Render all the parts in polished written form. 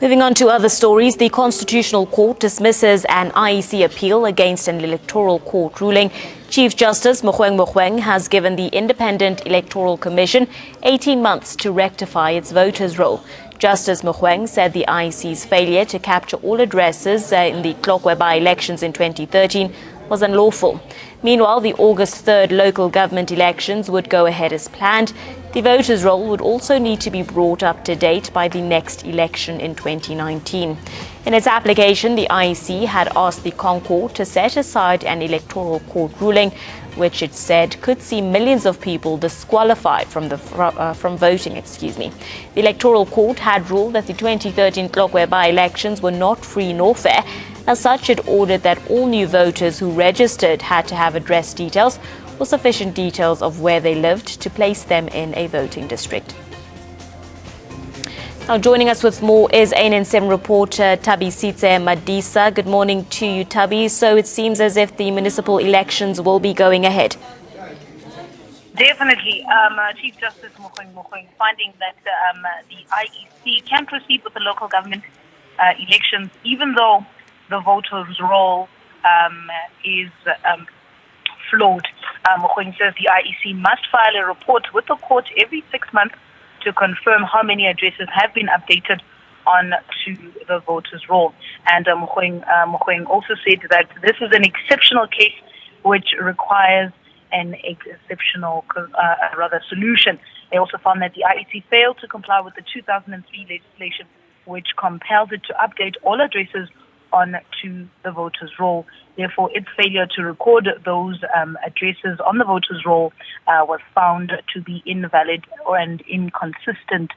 Moving on to other stories, the Constitutional Court dismisses an IEC appeal against an electoral court ruling. Chief Justice Mogoeng has given the Independent Electoral Commission 18 months to rectify its voters' roll. Justice Mogoeng said the IEC's failure to capture all addresses in the Tlokwe by-elections in 2013 was unlawful. Meanwhile, the August 3rd local government elections would go ahead as planned. The voters' roll would also need to be brought up to date by the next election in 2019. In its application, the IEC had asked the ConCourt to set aside an electoral court ruling, which it said could see millions of people disqualified from voting. The electoral court had ruled that the 2013 Tlokwe by-elections were not free nor fair. As such, it ordered that all new voters who registered had to have address details or sufficient details of where they lived to place them in a voting district. Now, joining us with more is ANN7 reporter Tabisitse Madisa. Good morning to you, Tabi. So it seems as if the municipal elections will be going ahead. Definitely. Chief Justice Mogoeng finding that the IEC can proceed with the local government elections, even though the voters' roll is flawed. Mogoeng says the IEC must file a report with the court every 6 months to confirm how many addresses have been updated on to the voters' roll. And Mogoeng also said that this is an exceptional case which requires an exceptional solution. They also found that the IEC failed to comply with the 2003 legislation, which compelled it to update all addresses on to the voters' roll. Therefore, its failure to record those addresses on the voters' roll was found to be invalid and inconsistent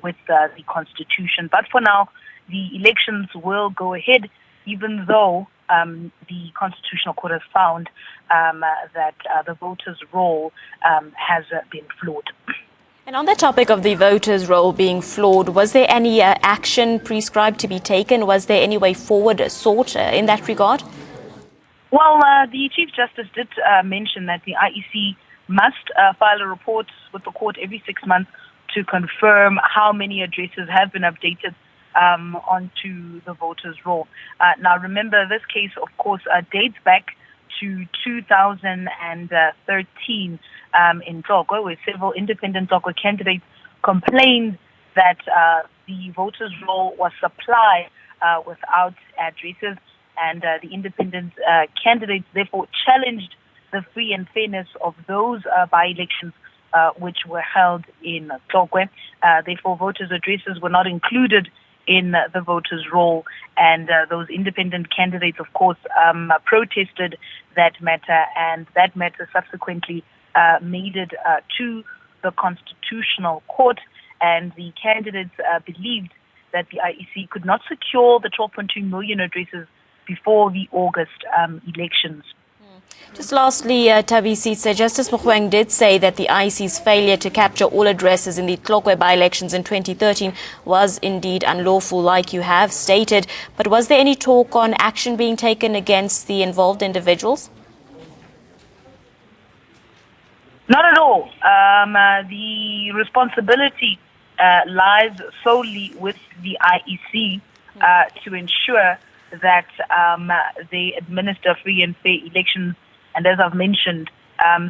with the Constitution. But for now, the elections will go ahead, even though the Constitutional Court has found that the voters' roll has been flawed. And on the topic of the voters' roll being flawed, was there any action prescribed to be taken? Was there any way forward sought in that regard? Well, the Chief Justice did mention that the IEC must file a report with the court every 6 months to confirm how many addresses have been updated onto the voters' roll. Now, remember, this case, of course, dates back to 2013 in Tlokwe, where several independent Tlokwe candidates complained that the voters' roll was supplied without addresses, and the independent candidates therefore challenged the free and fairness of those by-elections which were held in Tlokwe. Therefore, voters' addresses were not included in the voters' roll, and those independent candidates, of course, protested that matter, and that matter subsequently made it to the Constitutional Court, and the candidates believed that the IEC could not secure the 12.2 million addresses before the August elections. Just lastly, Tabisitse, Justice Mogoeng did say that the IEC's failure to capture all addresses in the Tlokwe by-elections in 2013 was indeed unlawful, like you have stated. But was there any talk on action being taken against the involved individuals? Not at all. The responsibility lies solely with the IEC to ensure that they administer free and fair elections. And as I've mentioned,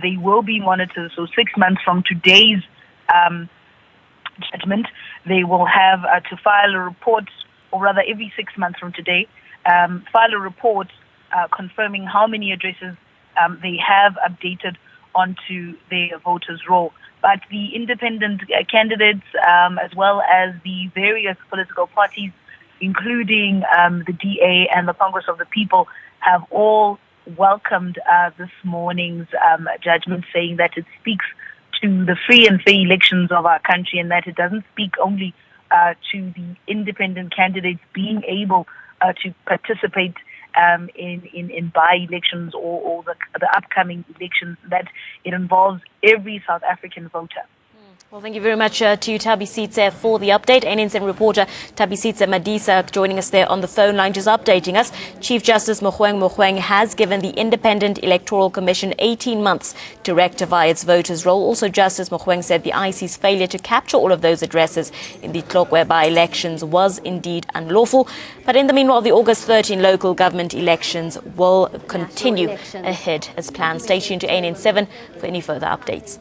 they will be monitored. So 6 months from today's judgment, they will have to file a report, or rather every 6 months from today, file a report confirming how many addresses they have updated onto their voters' roll. But the independent candidates, as well as the various political parties, including the DA and the Congress of the People, have all welcomed this morning's judgment, saying that it speaks to the free and fair elections of our country, and that it doesn't speak only to the independent candidates being able to participate in by-elections or the upcoming elections, that it involves every South African voter. Well, thank you very much to Thabisitse for the update. NN7 reporter Thabisitse Madisa joining us there on the phone line, just updating us. Chief Justice Mogoeng has given the Independent Electoral Commission 18 months to rectify its voters' roll. Also, Justice Mogoeng said the IEC's failure to capture all of those addresses in the Tlokwe by-elections was indeed unlawful. But in the meanwhile, the August 13 local government elections will continue ahead as planned. Stay tuned to NN7 for any further updates.